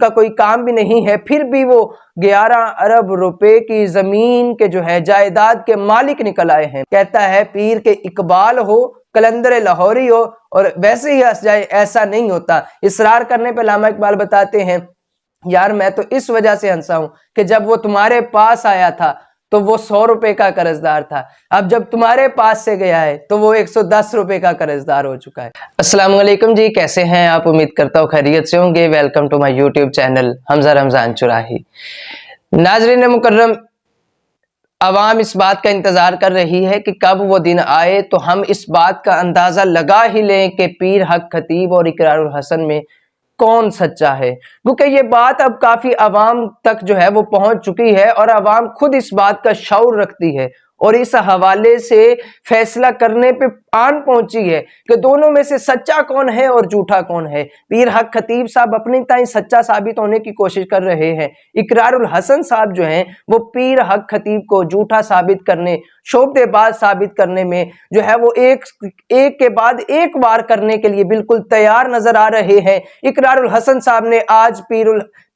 का कोई काम भी नहीं है, फिर भी वो 11 अरब रुपए की जमीन के जो है जायदाद के मालिक निकल आए हैं। कहता है पीर के इकबाल हो, कलंदर लाहौरी हो और वैसे ही हंस जाए, ऐसा नहीं होता। इसरार करने पे अल्लामा इकबाल बताते हैं, यार मैं तो इस वजह से हंसा हूं कि जब वो तुम्हारे पास आया था तो वो 100 रुपए का कर्जदार था, अब जब तुम्हारे पास से गया है तो वो 110 रुपए का कर्जदार हो चुका है। अस्सलाम वालेकुम जी, कैसे हैं आप? उम्मीद करता हूँ खैरियत से होंगे। Welcome to my YouTube channel Hamza Ramzan Churahi. नाजरीन मुकर्रम, अवाम इस बात का इंतजार कर रही है कि कब वो दिन आए तो हम इस बात का अंदाजा लगा ही लें कि पीर हक खतीब और इकरारुल हसन में कौन सच्चा है, क्योंकि ये बात अब काफी अवाम तक जो है वो पहुंच चुकी है और अवाम खुद इस बात का शऊर रखती है और इस हवाले से फैसला करने पे आन पहुंची है कि दोनों में से सच्चा कौन है और झूठा कौन है। पीर हक खतीब साहब अपनी ताई सच्चा साबित होने की कोशिश कर रहे हैं, इकरारुल हसन साहब जो हैं वो पीर हक खतीब को झूठा साबित करने, शोबदेबाज साबित करने में जो है वो एक के बाद एक वार करने के लिए बिल्कुल तैयार नजर आ रहे हैं। इकरारुल हसन साहब ने आज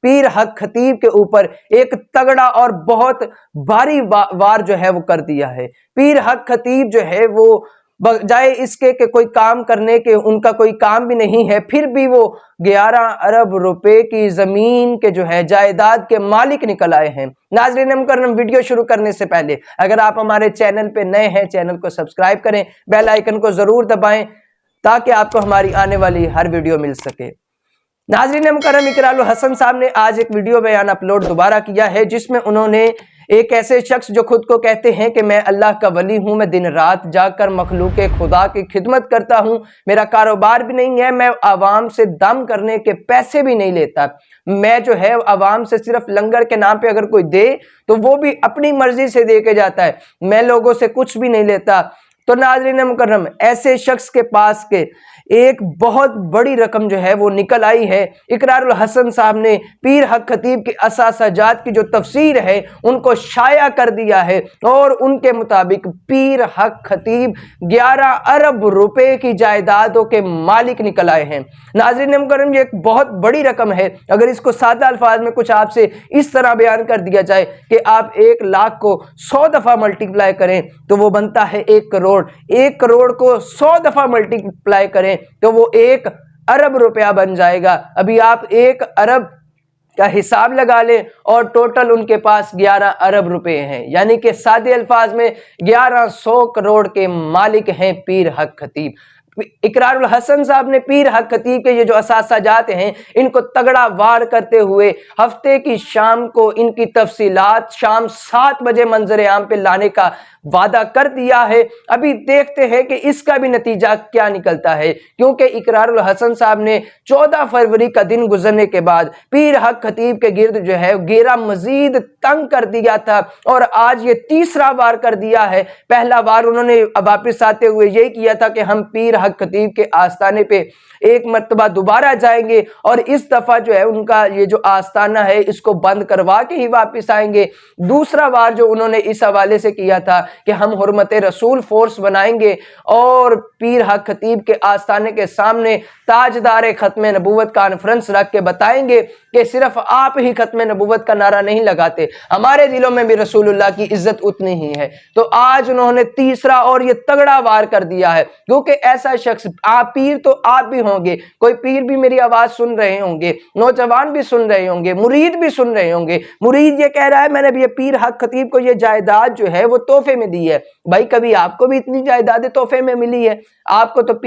पीर हक खतीब के ऊपर एक तगड़ा और बहुत भारी वार जो है वो कर दिया है। पीर हक खतीब जो है वो बजाय इसके कि कोई काम करने के, उनका कोई काम भी नहीं है, फिर भी वो 11 अरब रुपए की जमीन के जो है जायदाद के मालिक निकल आए हैं। नाज़रीन मुकर्रम, वीडियो शुरू करने से पहले अगर आप हमारे चैनल पे नए हैं, चैनल को सब्सक्राइब करें, बेल आइकन को जरूर दबाएं ताकि आपको हमारी आने वाली हर वीडियो मिल सके। नाज़रीन मुकर्रम, इकरारुल हसन साहब ने आज एक वीडियो बयान अपलोड दोबारा किया है जिसमें उन्होंने एक ऐसे शख्स जो खुद को कहते हैं कि मैं अल्लाह का वली हूं, मैं दिन रात जाकर मखलूक खुदा की खिदमत करता हूं, मेरा कारोबार भी नहीं है, मैं आवाम से दम करने के पैसे भी नहीं लेता, मैं जो है आवाम से सिर्फ लंगर के नाम पे अगर कोई दे तो वो भी अपनी मर्जी से दे के जाता है, मैं लोगों से कुछ भी नहीं लेता। तो नाज़रीन मुकर्रम, ऐसे शख्स के पास के एक बहुत बड़ी रकम जो है वो निकल आई है। इकरारुल हसन साहब ने पीर हक खतीब की असासजात की जो तफसीर है उनको शाया कर दिया है और उनके मुताबिक पीर हक खतीब 11 अरब रुपए की जायदादों के मालिक निकल आए हैं। नाज़रीन मुकर्रम, ये एक बहुत बड़ी रकम है। अगर इसको सादा अल्फाज में कुछ आपसे इस तरह बयान कर दिया जाए कि आप 1 लाख को 100 दफा मल्टीप्लाई करें तो वो बनता है 1 करोड़, 1 करोड़ को 100 दफा मल्टीप्लाई करें तो वो 1 अरब रुपया बन जाएगा। अभी आप 1 अरब का हिसाब लगा लें और टोटल उनके पास 11 अरब रुपए हैं, यानी कि सादे अल्फाज में 1100 करोड़ के मालिक हैं पीर हक खतीब। इकरारुल हसन साहब ने पीर हक खतीब के ये जो असासजात हैं इनको तगड़ा वार करते हुए हफ्ते की शाम को इनकी तफसीलात शाम 7 बजे मंजर आम पे लाने का वादा कर दिया है। अभी देखते हैं कि इसका भी नतीजा क्या निकलता है, क्योंकि इकरारुल हसन साहब ने 14 फरवरी का दिन गुजरने के बाद पीर हक खतीब के गिर्द जो है घेरा मजीद तंग कर दिया था और आज ये तीसरा वार कर दिया है। पहला वार उन्होंने वापिस आते हुए यही किया था कि हम पीर हक खतीब के आस्थाने पे एक मर्तबा दोबारा जाएंगे और इस दफा जो है उनका ये जो आस्थाना है इसको बंद करवा के ही वापस आएंगे। दूसरा वार जो उन्होंने इस हवाले से किया था कि हम हुर्मते रसूल फोर्स बनाएंगे और पीर हक खतीब के आस्थाने के सामने ताजदार खत्म नबूवत कॉन्फ्रेंस रख के बताएंगे कि सिर्फ आप ही खत्म नबूवत का नारा नहीं लगाते, हमारे दिलों में भी रसूलुल्लाह की इज्जत उतनी ही है। तो आज उन्होंने तीसरा और ये तगड़ा वार कर दिया है, क्योंकि ऐसा शख्स, आप पीर तो आप भी होंगे, कोई पीर भी मेरी आवाज सुन रहे होंगे, नौजवान भी सुन रहे होंगे, मुरीद भी सुन रहे होंगे। मुरीद ये कह रहा है मैंने भी ये पीर हक खतीब को ये जायदाद जो है वो तोहफे में दी है। भाई कभी आपको भी इतनी जायदादें तोहफे में मिली है? आपको तो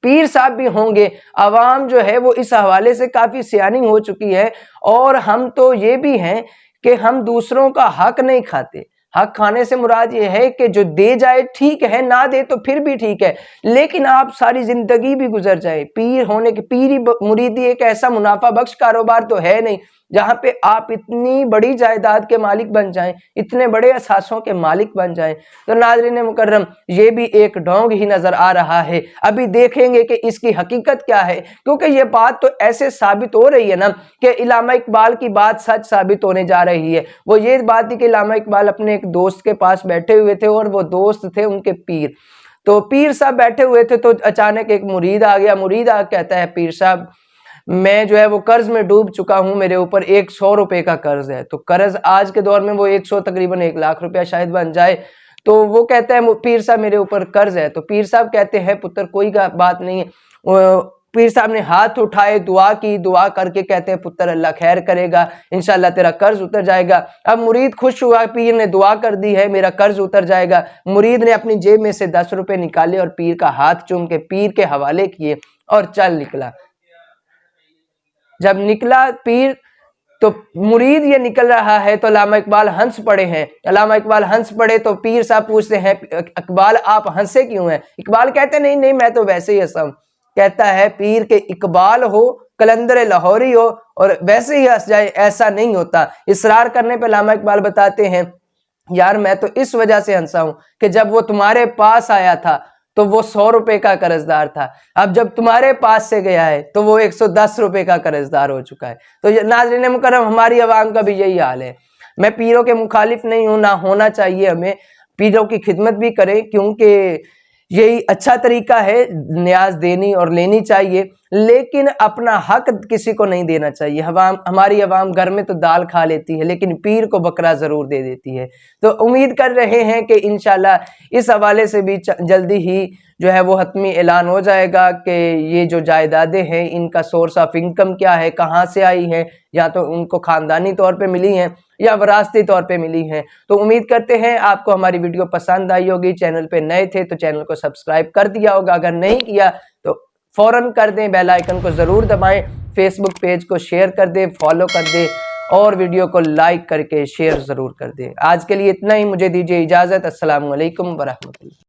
पीर साहब भी होंगे। आवाम जो है वो इस हवाले से काफी सियानी हो चुकी है और हम तो ये भी हैं कि हम दूसरों का हक नहीं खाते। हक खाने से मुराद ये है कि जो दे जाए ठीक है, ना दे तो फिर भी ठीक है, लेकिन आप सारी जिंदगी भी गुजर जाए पीर होने के, पीरी मुरीदी एक ऐसा मुनाफा बख्श कारोबार तो है नहीं जहां पे आप इतनी बड़ी जायदाद के मालिक बन जाएं, इतने बड़े असासों के मालिक बन जाएं। तो नाज़रीन मुकर्रम, ये भी एक ढोंग ही नजर आ रहा है। अभी देखेंगे कि इसकी हकीकत क्या है, क्योंकि ये बात तो ऐसे साबित हो रही है ना कि इल्लामा इकबाल की बात सच साबित होने जा रही है। वो ये बात थी कि इल्लामा इकबाल अपने एक दोस्त के पास बैठे हुए थे और वो दोस्त थे उनके पीर। तो पीर साहब बैठे हुए थे तो अचानक एक मुरीद आ गया। मुरीद आ कहता है पीर साहब मैं जो है वो कर्ज में डूब चुका हूँ, मेरे ऊपर 100 रुपए का कर्ज है। तो कर्ज आज के दौर में वो 100 तकरीबन 1 लाख रुपया शायद बन जाए। तो वो कहता है पीर साहब मेरे ऊपर कर्ज है। तो पीर साहब कहते हैं पुत्र कोई बात नहीं है। पीर साहब ने हाथ उठाए, दुआ की, दुआ करके कहते हैं पुत्र अल्लाह खैर करेगा, इंशाल्लाह तेरा कर्ज उतर जाएगा। अब मुरीद खुश हुआ, पीर ने दुआ कर दी है मेरा कर्ज उतर जाएगा। मुरीद ने अपनी जेब में से 10 रुपए निकाले और पीर का हाथ चूम के पीर के हवाले किए और चल निकला। जब निकला पीर तो मुरीद ये निकल रहा है तो अल्लामा इकबाल हंस पड़े हैं। अल्लामा इकबाल हंस पड़े तो पीर साहब पूछते हैं इकबाल आप हंसे क्यों हैं? इकबाल कहते नहीं नहीं मैं तो वैसे ही हंसा हूं। कहता है पीर के इकबाल हो, कलंदर लाहौरी हो और वैसे ही हंस जाए, ऐसा नहीं होता। इसरार करने पे अल्लामा इकबाल बताते हैं यार मैं तो इस वजह से हंसा हूं कि जब वो तुम्हारे पास आया था तो वो 100 रुपए का कर्जदार था, अब जब तुम्हारे पास से गया है तो वो 110 रुपए का कर्जदार हो चुका है। तो नाज़रीन मुकर्रम हमारी आवाम का भी यही हाल है। मैं पीरों के मुखालिफ नहीं हूं, ना होना चाहिए, हमें पीरों की खिदमत भी करें क्योंकि यही अच्छा तरीका है, न्याज देनी और लेनी चाहिए, लेकिन अपना हक किसी को नहीं देना चाहिए। हमारी अवाम घर में तो दाल खा लेती है लेकिन पीर को बकरा जरूर दे देती है। तो उम्मीद कर रहे हैं कि इंशाल्लाह इस हवाले से भी जल्दी ही जो है वो हतमी ऐलान हो जाएगा कि ये जो जायदादें हैं इनका सोर्स ऑफ इनकम क्या है, कहाँ से आई है, या तो उनको खानदानी तौर पे मिली हैं या विरासती तौर पे मिली हैं। तो उम्मीद करते हैं आपको हमारी वीडियो पसंद आई होगी। चैनल पे नए थे तो चैनल को सब्सक्राइब कर दिया होगा, अगर नहीं किया तो फौरन कर दें, बेल आइकन को जरूर दबाएं, फेसबुक पेज को शेयर कर दें, फॉलो कर दें और वीडियो को लाइक करके शेयर जरूर कर दें। आज के लिए इतना ही, मुझे दीजिए इजाजत। अस्सलाम वालेकुम व रहमतुल्लाह।